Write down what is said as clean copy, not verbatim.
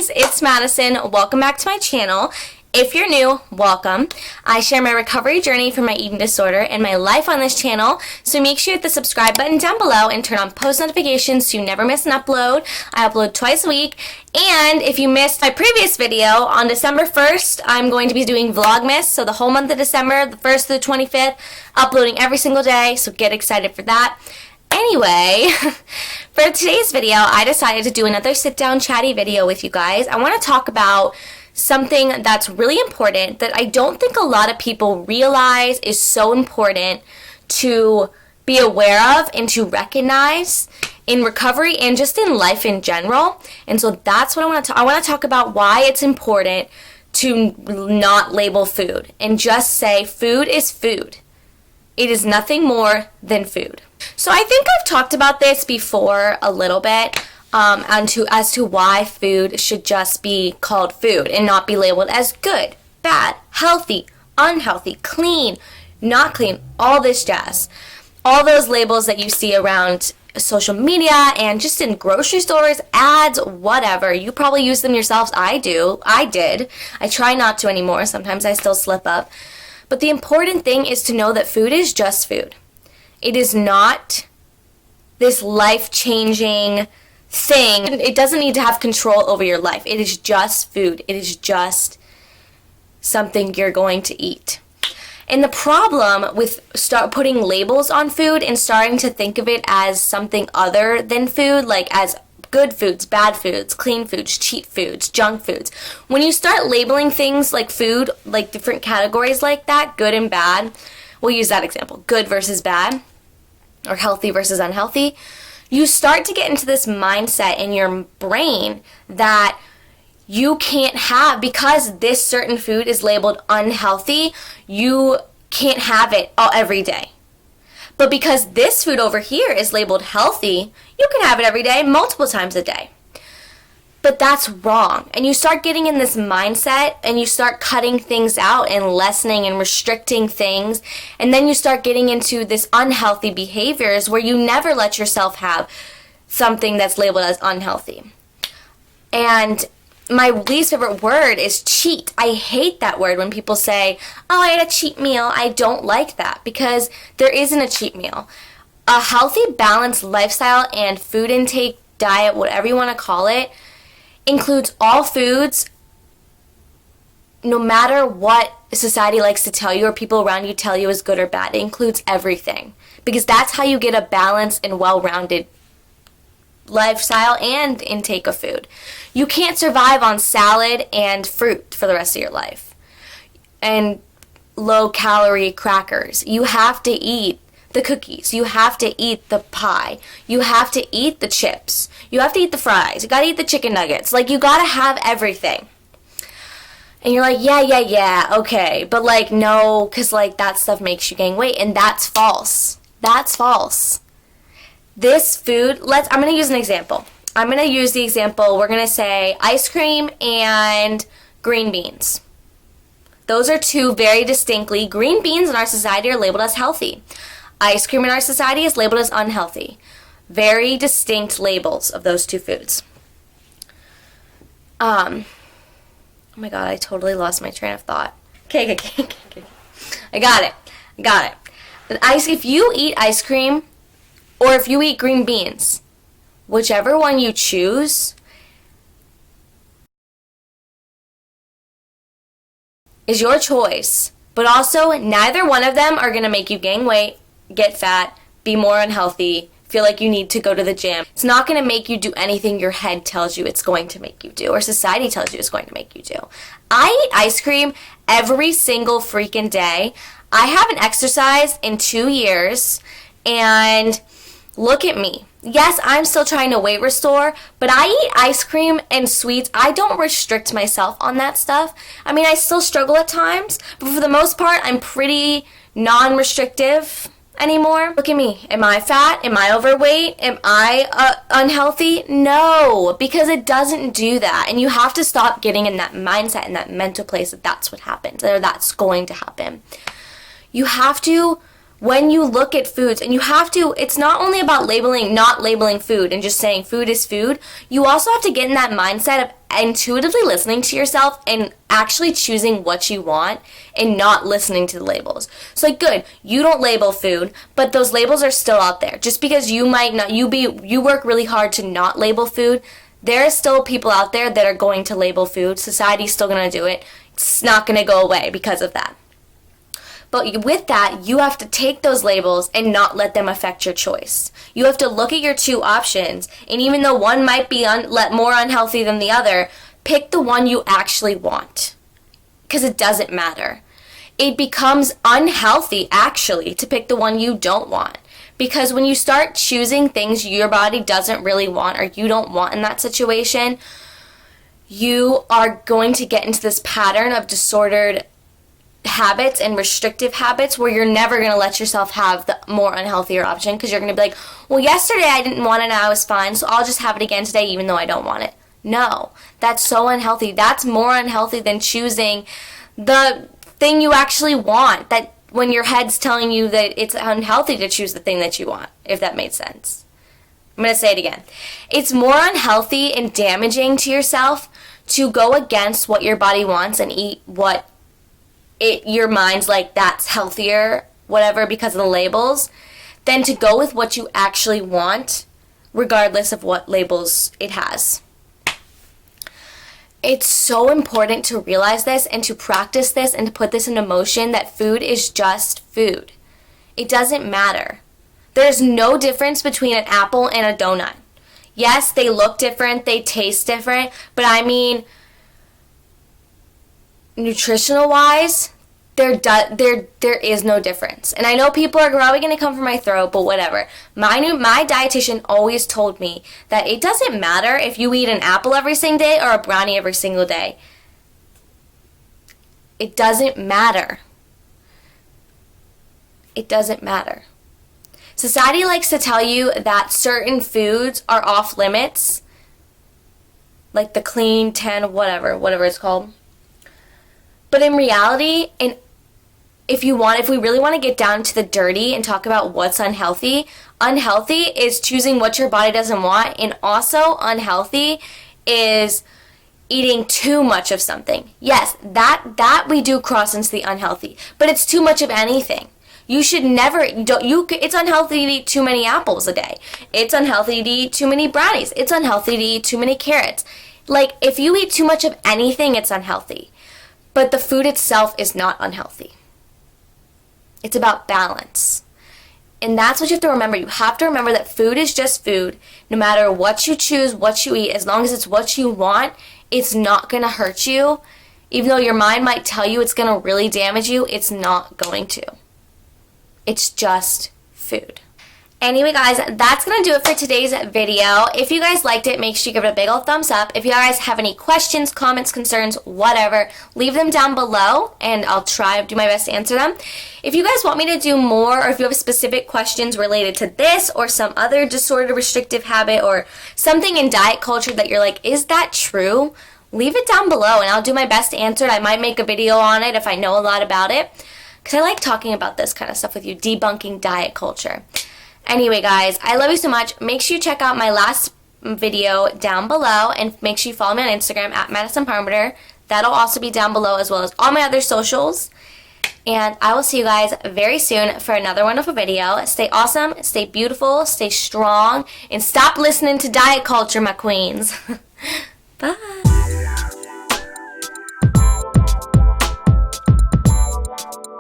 guys, it's Madison. Welcome back to my channel. If you're new, welcome. I share my recovery journey from my eating disorder and my life on this channel, so make sure you hit the subscribe button down below and turn on post notifications so you never miss an upload. I upload twice a week, and if you missed my previous video, on December 1st, I'm going to be doing Vlogmas, so the whole month of December, the 1st to the 25th, uploading every single day, so get excited for that. Anyway, for today's video, I decided to do another sit-down chatty video with you guys. I want to talk about something that's really important that I don't think a lot of people realize is so important to be aware of and to recognize in recovery and just in life in general. And so that's what I want to talk about, why it's important to not label food and just say food is food. It is nothing more than food. So I think I've talked about this before a little bit as to why food should just be called food and not be labeled as good, bad, healthy, unhealthy, clean, not clean, all this jazz. All those labels that you see around social media and just in grocery stores, ads, whatever. You probably use them yourselves. I do. I did. I try not to anymore. Sometimes I still slip up. But the important thing is to know that food is just food. It is not this life-changing thing. It doesn't need to have control over your life. It is just food. It is just something you're going to eat. And the problem with start putting labels on food and starting to think of it as something other than food, like as good foods, bad foods, clean foods, cheat foods, junk foods. When you start labeling things like food, like different categories like that, good and bad, we'll use that example, good versus bad, or healthy versus unhealthy, you start to get into this mindset in your brain that you can't have, because this certain food is labeled unhealthy, you can't have it every day. But because this food over here is labeled healthy, you can have it every day, multiple times a day. But that's wrong. And you start getting in this mindset and you start cutting things out and lessening and restricting things. And then you start getting into this unhealthy behaviors where you never let yourself have something that's labeled as unhealthy. And my least favorite word is cheat. I hate that word when people say, oh, I had a cheat meal. I don't like that, because there isn't a cheat meal. A healthy, balanced lifestyle and food intake, diet, whatever you want to call it, includes all foods, no matter what society likes to tell you or people around you tell you is good or bad. It includes everything, because that's how you get a balanced and well-rounded lifestyle and intake of food. You can't survive on salad and fruit for the rest of your life and low-calorie crackers. You have to eat the cookies. You have to eat the pie. You have to eat the chips. You have to eat the fries. You gotta eat the chicken nuggets. Like, you gotta have everything. And you're like, yeah, okay. But, like, no, because, like, that stuff makes you gain weight. And that's false. That's false. This food, I'm going to use an example. I'm going to use the example, we're going to say ice cream and green beans. Those are two very distinctly, green beans in our society are labeled as healthy. Ice cream in our society is labeled as unhealthy. Very distinct labels of those two foods. Oh my god, I totally lost my train of thought. Okay. I got it. If you eat ice cream, or if you eat green beans, whichever one you choose is your choice. But also, neither one of them are going to make you gain weight, get fat, be more unhealthy, feel like you need to go to the gym. It's not going to make you do anything your head tells you it's going to make you do, or society tells you it's going to make you do. I eat ice cream every single freaking day. I haven't exercised in 2 years, and look at me. Yes, I'm still trying to weight restore, but I eat ice cream and sweets. I don't restrict myself on that stuff. I mean, I still struggle at times, but for the most part, I'm pretty non-restrictive anymore. Look at me. Am I fat? Am I overweight? Am I unhealthy? No, because it doesn't do that. And you have to stop getting in that mindset, in that mental place that that's what happens, or that's going to happen. You have to when you look at foods, and you have to, it's not only about not labeling food and just saying food is food. You also have to get in that mindset of intuitively listening to yourself and actually choosing what you want and not listening to the labels. So like, good, you don't label food, but those labels are still out there. Just because you might not, you work really hard to not label food, there are still people out there that are going to label food. Society's still going to do it. It's not going to go away because of that. But with that, you have to take those labels and not let them affect your choice. You have to look at your two options, and even though one might be more unhealthy than the other, pick the one you actually want. Because it doesn't matter. It becomes unhealthy, actually, to pick the one you don't want. Because when you start choosing things your body doesn't really want or you don't want in that situation, you are going to get into this pattern of disordered habits and restrictive habits where you're never going to let yourself have the more unhealthier option, because you're going to be like, well, yesterday I didn't want it and I was fine, so I'll just have it again today even though I don't want it. No, that's so unhealthy. That's more unhealthy than choosing the thing you actually want, that when your head's telling you that it's unhealthy to choose the thing that you want, if that made sense. I'm going to say it again. It's more unhealthy and damaging to yourself to go against what your body wants and eat what your mind's like, that's healthier, whatever, because of the labels, than to go with what you actually want, regardless of what labels it has. It's so important to realize this and to practice this and to put this into motion, that food is just food. It doesn't matter. There's no difference between an apple and a donut. Yes, they look different, they taste different, but I mean, nutritional wise, there is no difference. And I know people are probably going to come for my throat, but whatever. My dietitian always told me that it doesn't matter if you eat an apple every single day or a brownie every single day. It doesn't matter. It doesn't matter. Society likes to tell you that certain foods are off limits, like the clean 10, whatever it's called. But in reality, and if we really want to get down to the dirty and talk about what's unhealthy, unhealthy is choosing what your body doesn't want, and also unhealthy is eating too much of something. Yes, that we do cross into the unhealthy, but it's too much of anything. You should never, it's unhealthy to eat too many apples a day. It's unhealthy to eat too many brownies. It's unhealthy to eat too many carrots. Like, if you eat too much of anything, it's unhealthy. But the food itself is not unhealthy. It's about balance. And that's what you have to remember. You have to remember that food is just food. No matter what you choose, what you eat, as long as it's what you want, it's not going to hurt you. Even though your mind might tell you it's going to really damage you, it's not going to. It's just food. Anyway, guys, that's going to do it for today's video. If you guys liked it, make sure you give it a big old thumbs up. If you guys have any questions, comments, concerns, whatever, leave them down below, and I'll try to do my best to answer them. If you guys want me to do more, or if you have specific questions related to this or some other disordered restrictive habit or something in diet culture that you're like, is that true? Leave it down below, and I'll do my best to answer it. I might make a video on it if I know a lot about it, because I like talking about this kind of stuff with you, debunking diet culture. Anyway, guys, I love you so much. Make sure you check out my last video down below, and make sure you follow me on Instagram at Madison Parmenter. That'll also be down below, as well as all my other socials. And I will see you guys very soon for another wonderful video. Stay awesome, stay beautiful, stay strong, and stop listening to diet culture, my queens. Bye.